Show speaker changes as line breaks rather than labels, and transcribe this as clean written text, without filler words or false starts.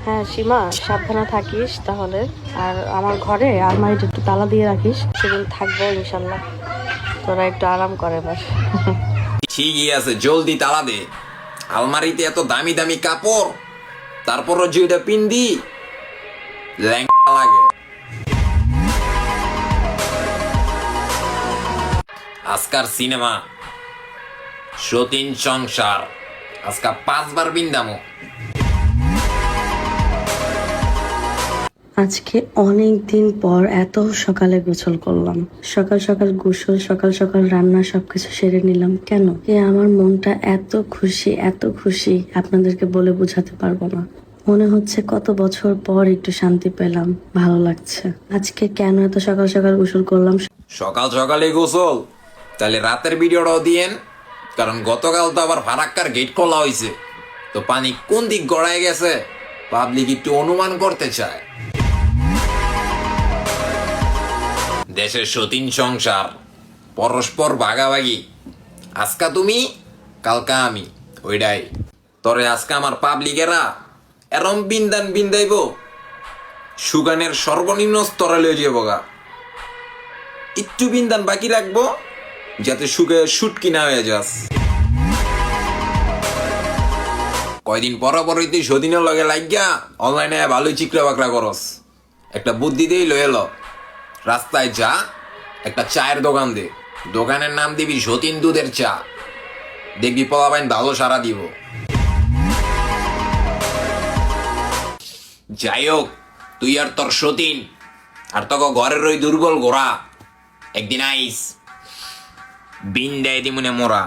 হ্যাঁ সীমা, সাবধানে থাকিস তাহলে। আর আমার ঘরে আলমারিটা একটু তালা দিয়ে রাখিস, সেদিন থাকবো ইনশাল্লাহ। তোরা একটু আরাম করে এবার।
ঠিকই আছে, জলদি তালা দে। আলমারিতে এত দামি দামি কাপড়, তারপরও যে ওইটা পিন্দি ল্যাংটা লাগে। আজকার সিনেমা সতীন সংসার, আজকা 5 বার বিন্দামো।
আজকে অনেক দিন পর এত সকালে গোসল করলাম। সকাল সকাল গোসল, সকাল সকাল রান্না, সবকিছু সেরে নিলাম। কেন আমার মনটা এত খুশি, এত খুশি আপনাদেরকে বলে বোঝাতে পারবো না। মনে হচ্ছে কত বছর পর একটু শান্তি পেলাম, ভালো লাগছে। আজকে কেন এত সকাল সকাল গোসল করলাম?
সকাল সকালে গোসল, তাহলে রাতের ভিডিওটাও দিয়েন, কারণ গতকাল তো আবার ফারাক্কার গেট খোলা হয়েছে, তো পানি কোন দিক গড়ায় গেছে পাবলিক একটু অনুমান করতে চায়। দেশের সতীন সংসার, পরস্পর ভাগাভাগি, আজকা তুমি কালকা আমি, ওইটাই। তরে আজকে আমার পাবলিকেরা এরম বিন্দান বিন্দাইব, সুগানের সর্বনিম্ন স্তরে লয়ে যাব গা। একটু বিন্দান বাকি রাখবো যাতে সুগে শুটকি না হয়ে যাস। কয়দিন পরপরই তুই সদিনের লগে লাগিয়া অনলাইনে ভালোই চিকরা বাকরা করস। একটা বুদ্ধি দিয়েই লয়ে এলো, রাস্তায় যা, একটা চায়ের দোকান দে, দোকানের নাম দিবি সতীন দুধের চা, দেখবি পোলাপাইন ভালো সারা দিব। যাই হোক, তুই আর তোর সতীন আর তোকে ঘরের ওই দুর্বল গোড়া একদিন আইস বিন্দায় দিমুনে মোরা।